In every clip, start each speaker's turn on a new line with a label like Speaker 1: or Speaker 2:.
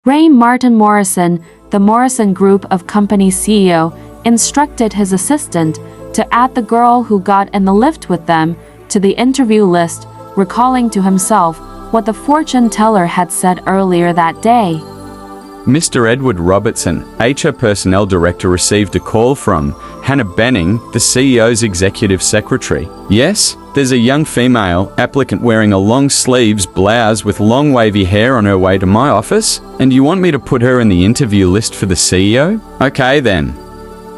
Speaker 1: Ray Martin Morrison, the Morrison Group of Company's CEO, instructed his assistant to add the girl who got in the lift with them to the interview list, recalling to himself what the fortune teller had said earlier that day.
Speaker 2: Mr. Edward Robertson, HR Personnel Director, received a call from Hannah Benning, the CEO's executive secretary. Yes, there's a young female applicant wearing a long sleeves blouse with long wavy hair on her way to my office, and you want me to put her in the interview list for the CEO? Okay then.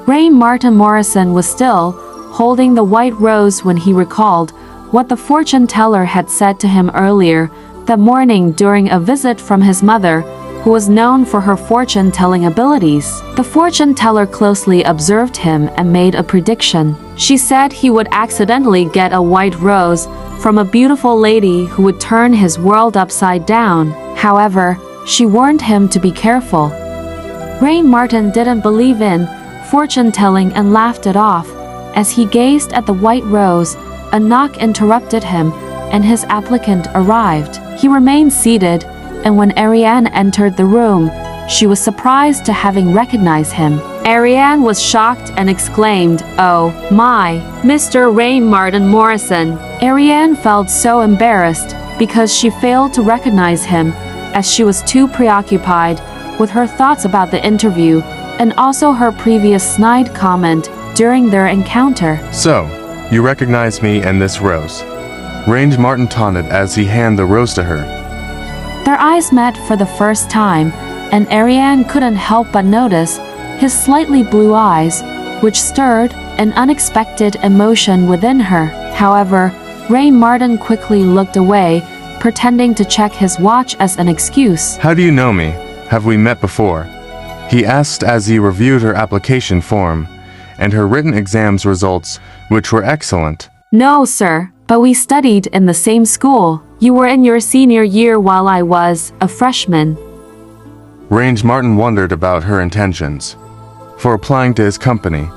Speaker 1: Ray Martin Morrison was still holding the white rose when he recalled what the fortune teller had said to him earlier that morning during a visit from his mother, who was known for her fortune-telling abilities. The fortune teller closely observed him and made a prediction. She said he would accidentally get a white rose from a beautiful lady who would turn his world upside down. However, she warned him to be careful. Ray Martin didn't believe in fortune-telling and laughed it off. As he gazed at the white rose, a knock interrupted him, and his applicant arrived. He remained seated, and when Ariane entered the room, she was surprised to having recognized him. Ariane was shocked and exclaimed, "Oh, my, Mr. Ray Martin Morrison." Ariane felt so embarrassed because she failed to recognize him, as she was too preoccupied with her thoughts about the interview and also her previous snide comment during their encounter.
Speaker 3: "So, you recognize me and this rose?" Ray Martin taunted as he handed the rose to her.
Speaker 1: Their eyes met for the first time, and Ariane couldn't help but notice his slightly blue eyes, which stirred an unexpected emotion within her. However, Ray Martin quickly looked away, pretending to check his watch as an excuse.
Speaker 3: "How do you know me? Have we met before?" he asked as he reviewed her application form and her written exams results, which were excellent.
Speaker 1: "No, sir, but we studied in the same school. You were in your senior year while I was a freshman."
Speaker 3: Ray Martin wondered about her intentions for applying to his company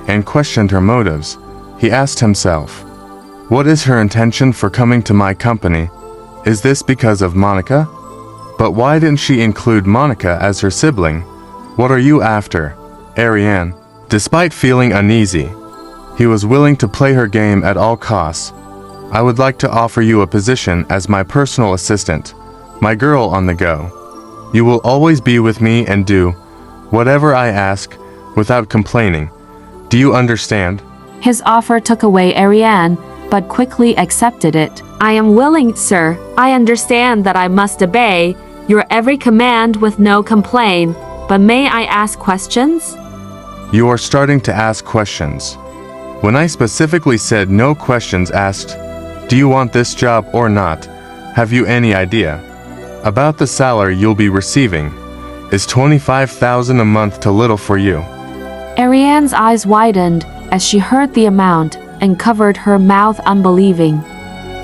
Speaker 3: and questioned her motives. He asked himself, what is her intention for coming to my company? Is this because of Monica? But why didn't she include Monica as her sibling? What are you after, Ariane? Despite feeling uneasy, he was willing to play her game at all costs. "I would like to offer you a position as my personal assistant, my girl on the go. You will always be with me and do whatever I ask without complaining. Do you understand?"
Speaker 1: His offer took away Ariane, but quickly accepted it. "I am willing, sir. I understand that I must obey your every command with no complaint, but may I ask questions?"
Speaker 3: "You are starting to ask questions. When I specifically said no questions asked, do you want this job or not? Have you any idea about the salary you'll be receiving? Is $25,000 a month too little for you?"
Speaker 1: Ariane's eyes widened as she heard the amount and covered her mouth unbelieving.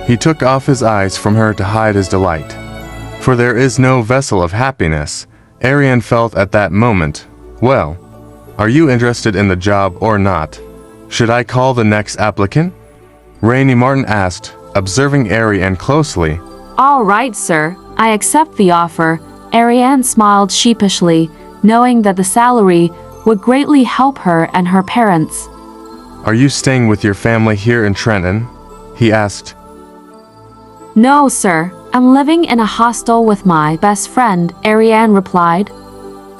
Speaker 3: He took off his eyes from her to hide his delight. For there is no vessel of happiness, Ariane felt at that moment. "Well, are you interested in the job or not? Should I call the next applicant?" Ray Martin asked, observing Ariane closely.
Speaker 1: "All right, sir. I accept the offer." Ariane smiled sheepishly, knowing that the salary would greatly help her and her parents.
Speaker 3: "Are you staying with your family here in Trenton?" he asked.
Speaker 1: "No, sir. I'm living in a hostel with my best friend," Ariane replied.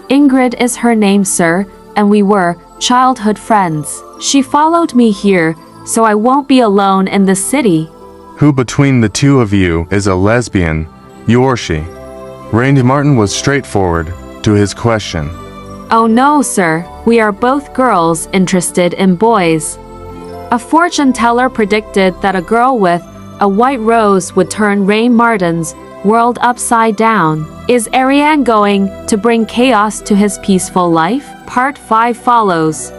Speaker 1: "Ingrid is her name, sir, and we were childhood friends. She followed me here, so I won't be alone in this city."
Speaker 3: "Who between the two of you is a lesbian, you or she?" Ray Martin was straightforward to his question.
Speaker 1: "Oh no, sir. We are both girls interested in boys." A fortune teller predicted that a girl with a white rose would turn Ray Martin's world upside down. Is Ariane going to bring chaos to his peaceful life? Part 5 follows.